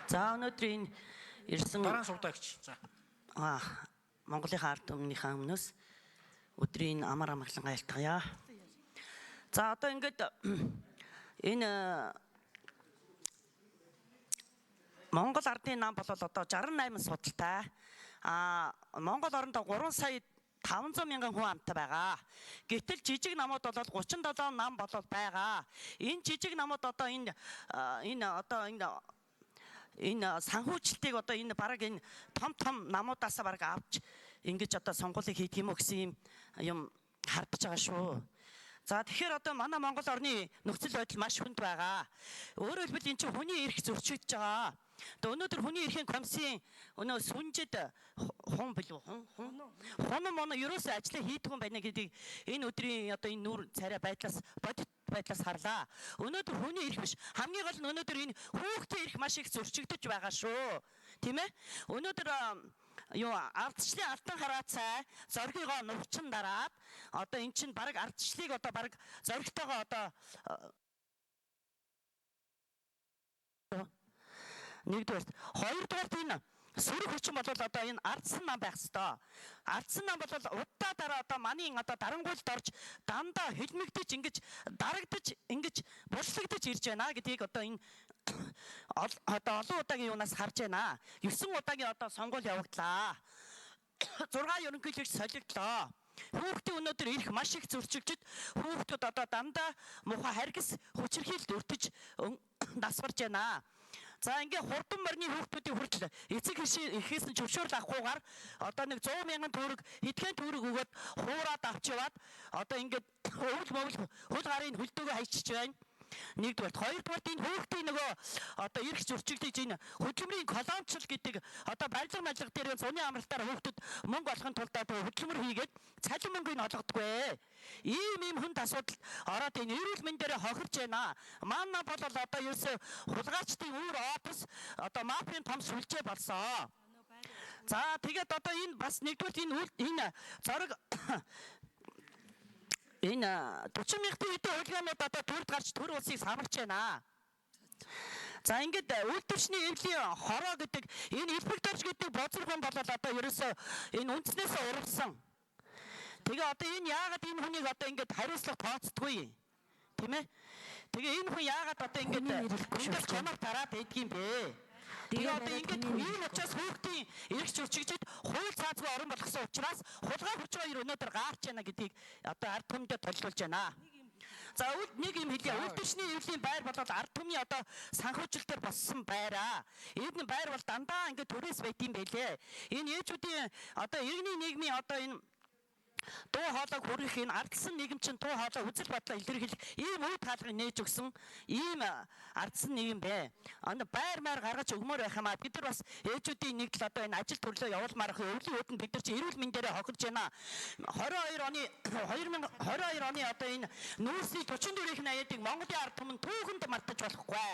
За өнөөдрийн ирсэн Дараа нь сувдагч. За. Монголынхаа ард түмнийхээ өмнөөс өдрийн амар амгалан айлтгая. За одоо ингээд энэ Монгол ардын нам бол одоо 68 судалтай. Монгол орондоо 3 сая 500 мянган хүн амтай байгаа. Гэтэл жижиг намууд бол 37 нам болол байгаа. Энэ жижиг намууд одоо энэ санхүүжилтийг одоо энэ бараг энэ том намуудаас бараг авч ингэж одоо сонгуулийг хийх юм уу гэсэн юм хардж байгаа шүү. За тэгэхээр одоо манай Монгол орны нөхцөл байдал маш хүнд байгаа. Өөрөөр хэлбэл энэ чинь хүний эрх зөрчигдөж байгаа. Тэгээ өнөөдөр хүний эрхийн комиссийн сүнжид хүн билүү хүн моно ерөөсөө ажлаа хийдэг юм байна гэдгийг энэ өдрийн одоо энэ нүүр царай бодит байдлаас харлаа. Өнөөдөр хүний эрх биш. Хамгийн гол нь өнөөдөр энэ хүүхдийн эрх маш их зөрчигдөж байгаа шүү. Тийм ээ? Өнөөдөр ардчлалын алтан хараа цай зоргийгоо нурчин дараад одоо эн чинь баг ардчлалыг одоо баг зоригтойгоо одоо нэгдүгээр, хоёрдугаар энэ сөрөг хүчин бол одоо энэ ардсан нам байх ёстой. Ардсан нам бол удаа дараа одоо манийн одоо дарангуйлд орж дандаа хилмигдэж ингэж дарагдаж ингэж булшлагдаж ирж байна гэдгийг одоо энэ одоо олон удаагийн юунаас харж байна. 9 удаагийн одоо сонгуул явагдлаа. 6 ерөнхийлөгч солигдлоо. Хүүхдийн өнөөдөр ирэх маш их зөрчигдөж хүүхдүүд одоо дандаа муухай харгас хүчирхийлэлд өртөж насварж байна. За ингээ хурдан морины хүүхдүүдийн хүртэл эцэг эхээс нь зөвшөөрөл авахгүйгээр одоо нэг 100 мянган төгрөг эдгээр төгрөг өгөөд хуураад авч яваад одоо ингээд хөл гарын хөлдөөгөө хайчиж байна. Нэгдүгээр, хоёрдугаар энэ хүүхдийн нөгөө одоо эрх зөрчигдөж энэ хөдөлмөрийн колоничлол гэдэг одоо барилга дээр зуны амралтаар хүүхдүүд мөнгө олохын тулд одоо хөдөлмөр хийгээд цалин мөнгөийг олгодгүй. Ийм хүнд асуудал ороод энэ эрүүл мэндээр хохирж байна. Манай бол одоо ерөөсө хулгайчдын үүр офис одоо мафийн том сүлжээ болсон. За тэгээд одоо энэ бас нэгдүгээр энэ зориг энэ 40 мянган үедээ хулгайнууд одоо төрд гарч төр улсыг самарч байна. За ингээд үйлдвэрчний эвлийн хороо гэдэг энэ инспекторч гэдэг бозрхон бол одоо ерөөсөө энэ үндснээсээ урвсан. Тэгээ одоо энэ яагаад энэ хүнийг одоо ингээд хариуцлага тооцдгүй тийм ээ? Тэгээ энэ хүн яагаад одоо ингээд хүндэл чанар тараад байдг юм бэ? Тэгээ одоо ингээд энэ учраас хүүхдийн эрх зөрчигдөж хууль цаазгүй орон болгосон учраас хулгай хүч хоёр өнөөдөр гаарч байна гэдгийг одоо ард түмэд толилуулж байна. За нэг юм хэлье. Үйлдвэрчний эвлийн байр бол ард түмний одоо санхүүжилтээр боссон байраа. Энэ байр бол дандаа ингээд төрөөс байт юм байлээ. Энэ ээжүүдийн одоо иргэний нийгмийн одоо энэ дуу хоолойг хүргэх энэ ардсан нийгэм чинь дуу хоолой үзэл бодлоо илэрхийлэх ийм үе хаалгыг нээж өгсөн ийм ардсан нийгэм бэ. Байр гаргаж өгмөр байх юм аа. Бид нар бас ээжүүдийн нэг л одоо энэ ажил төрлөө явуулмаар өвлийн өөдөнд бид нар чи эрүүл мэндээрээ хохирж байна. 2022 оны одоо энэ нүүрсний 44-ийн 80-ыг Монголын ард түмэн түүхэнд мартаж болохгүй.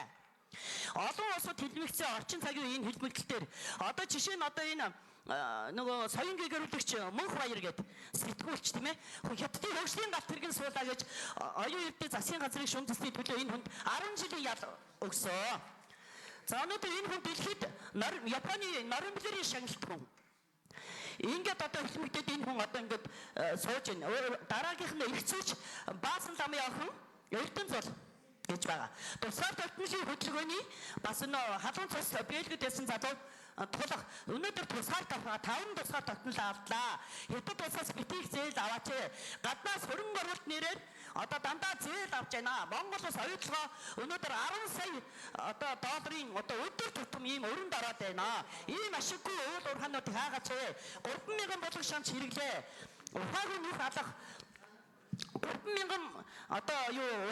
Олон улсууд хэлмэгцсэн орчин цагийн үеийн хэлмэгдэлтэр одоо жишээ нь одоо энэ нөгөө соён гэгэрүүлэгч Мөнх Баяр гэдэг сэтгүүлч тийм ээ хятадын хөгжлийн галт тэргэн суулаа гэж оюун эрдэнэ засгийн газрын шүүн төсний төлөө энэ хүнд 10 жилийн ял өгсөн. За өнөөдөр энэ хүн дэлхийд Японы Норимблэрийн шагналт хүн. Ингээд одоо хэлмэгдээд энэ хүн одоо ингээд сууж байна. Дараагийнх нь их зүйч Баасан ламын охин Эрдэнэ зул гэж байгаа. Тусгаар тогтнолын хөтөлбөрийн бас нөө халуун цус бэлгэд байсан залуу тулах өнөөдөр тусгаар 5 тусгаар тогтнол авлаа. Хятад улсаас битгий зээл аваач. Гаднаас хөрөнгө оруулалт нэрээр одоо дандаа зээл авч байна. Монгол улс оюутлогоо өнөөдөр 10 сая одоо долларын одоо өдөр тутам ийм өрөнд ороод байна. Ийм ашиггүй уул уурхаануудыг хаагач. 3,000 болгон шамч хэрэглээ. Ухаагүй нүх алах 3,000 одоо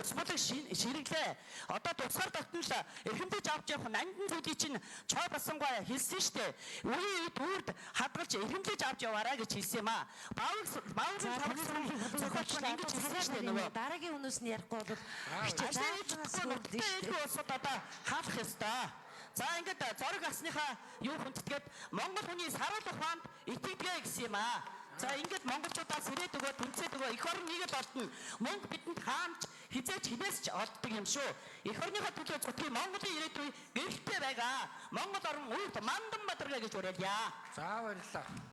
ус болог ширэглээ. Одоо тусгаар тогтнол эрхэмдэж авч явах нандин зүйлийг чинь чой басангаа хэлсэн шүү дээ. Үед үрд хадгалж эрхэмдэж авч яваарай гэж хэлсэн юм аа. Бааврын зохиолч ингэж хэлсэн шүү дээ нөгөө. Дараагийн хүнээс нь ярихгүй бол хичээл улсууд одоо хаалах ёстой. За ингээд зориг асныхаа юу хүндэтгээд Монгол хүний саруул ухаанд итгэдэг гэсэн юм аа. За ингээд монголчуудаас ирээд өгөө түнцээд өгөө эх орн нэгэд олдно. Мөнгө бидэнд хаамж хизээч хинээс ч олддог юм шүү. Эх орныхоо төлөө зүтгэе Монголын ирээдүй гэрэлтэй байгаа. Монгол орн үрд мандан бадаргаа гэж уриалъя. За баярлалаа.